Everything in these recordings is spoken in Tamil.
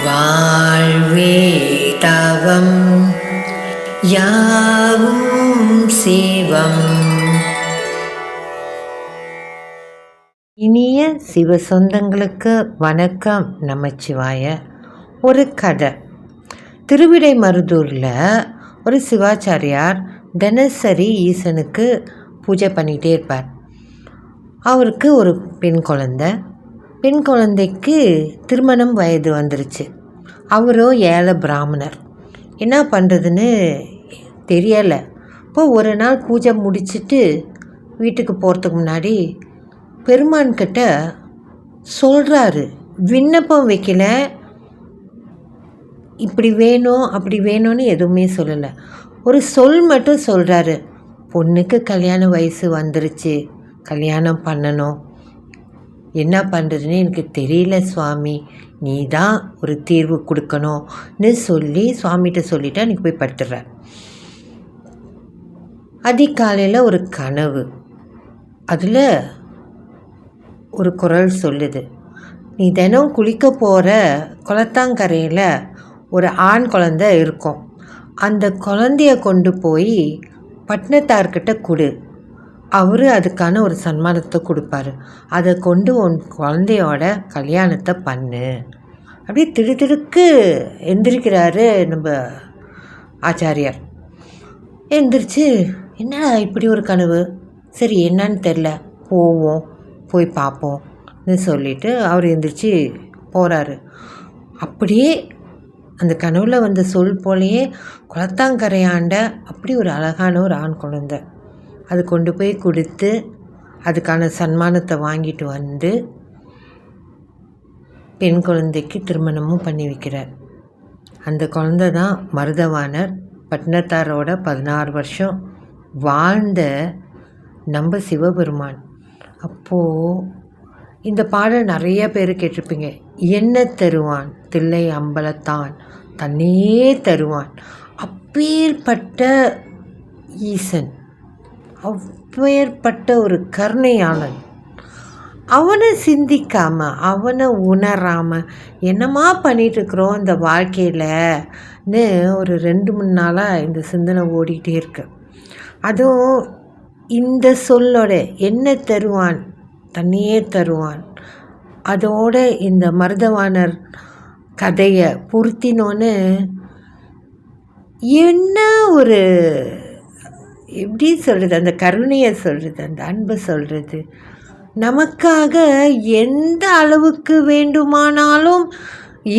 வாழ்வே தவம் யாவும் சிவம். இனிய சிவ சொந்தங்களுக்கு வணக்கம். நமச்சிவாய. ஒரு கதை. திருவிடைமருதூரில் ஒரு சிவாச்சாரியார் தினசரி ஈசனுக்கு பூஜை பண்ணிகிட்டே இருப்பார். அவருக்கு ஒரு பெண் குழந்தைக்கு திருமணம் வயது வந்துருச்சு. அவரோ ஏழை பிராமணர். என்ன பண்ணுறதுன்னு தெரியலை. இப்போ ஒரு நாள் பூஜை முடிச்சுட்டு வீட்டுக்கு போகிறதுக்கு முன்னாடி பெருமான்கிட்ட சொல்கிறாரு. விண்ணப்பம் வைக்கல, இப்படி வேணும் அப்படி வேணும்னு எதுவுமே சொல்லலை. ஒரு சொல் மட்டும் சொல்கிறாரு. பொண்ணுக்கு கல்யாண வயசு வந்துருச்சு, கல்யாணம் பண்ணணும், என்ன பண்ணுறதுன்னு எனக்கு தெரியல சுவாமி, நீ தான் ஒரு தீர்வு கொடுக்கணும்னு சொல்லி சுவாமிகிட்ட சொல்லிவிட்டு அன்றைக்கி போய் படுத்துடுறார். அதிகாலையில் ஒரு கனவு. அதில் ஒரு குரல் சொல்லுது, நீ தினம் குளிக்க போகிற குளத்தாங்கரையில் ஒரு ஆண் குழந்தை இருக்கும், அந்த குழந்தைய கொண்டு போய் பட்டினத்தார்கிட்ட கொடு, அவர் அதுக்கான ஒரு சன்மானத்தை கொடுப்பாரு, அதை கொண்டு உன் குழந்தையோட கல்யாணத்தை பண்ணு. அப்படியே திடுத்திடுக்கு எந்திரிக்கிறாரு நம்ம ஆச்சாரியார். எந்திரிச்சு, என்னடா இப்படி ஒரு கனவு, சரி என்னன்னு தெரில, போய் பார்ப்போம்னு சொல்லிவிட்டு அவர் எந்திரிச்சு போகிறாரு. அப்படியே அந்த கனவில் வந்த சொல் போலேயே குளத்தாங்கரையாண்ட அப்படி ஒரு அழகான ஒரு ஆண் குழந்தை, அது கொண்டு போய் கொடுத்து அதுக்கான சன்மானத்தை வாங்கிட்டு வந்து பெண் குழந்தைக்கு திருமணமும் பண்ணி வைக்கிறார். அந்த குழந்தை தான் மருதவாணர், பட்டினத்தாரோட 16 வருஷம் வாழ்ந்த நம்ம சிவபெருமான். அப்போது இந்த பாடல் நிறைய பேர் கேட்டிருப்பீங்க. என்ன தருவான் தில்லை அம்பலத்தான் தன்னே தருவான். அப்பேற்பட்ட ஈசன், அப்பேற்பட்ட ஒரு கருணையாளன், அவனை சிந்திக்காமல் அவனை உணராமல் என்னமா பண்ணிகிட்ருக்குறோம் இந்த வாழ்க்கையில்னு ஒரு 2-3 நாளாக இந்த சிந்தனை ஓடிக்கிட்டே இருக்கு. அதுவும் இந்த சொல்லோட என்ன தருவான் தன்னையே தருவான், அதோட இந்த மருதவாணர் கதையை பொருத்தினோன்னு என்ன ஒரு எப்படி சொல்கிறது, அந்த கருணையை சொல்கிறது, அந்த அன்பை சொல்கிறது, நமக்காக எந்த அளவுக்கு வேண்டுமானாலும்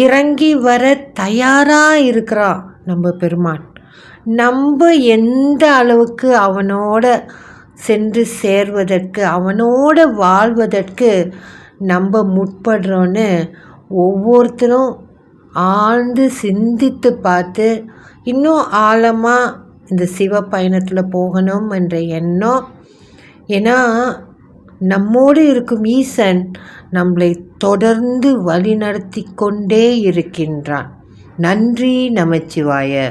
இறங்கி வர தயாராக இருக்கிறான் நம்ம பெருமான். நம்ம எந்த அளவுக்கு அவனோட சென்று சேர்வதற்கு, அவனோட வாழ்வதற்கு நம்ம முற்படுறோன்னு ஒவ்வொருத்தரும் ஆழ்ந்து சிந்தித்து பார்த்து இன்னும் ஆழமாக இந்த சிவ பயணத்தில் போகணும் என்ற எண்ணம். ஏன்னா நம்மோடு இருக்கும் ஈசன் நம்மளை தொடர்ந்து வழி நடத்தி கொண்டே இருக்கின்றான். நன்றி. நமச்சிவாய.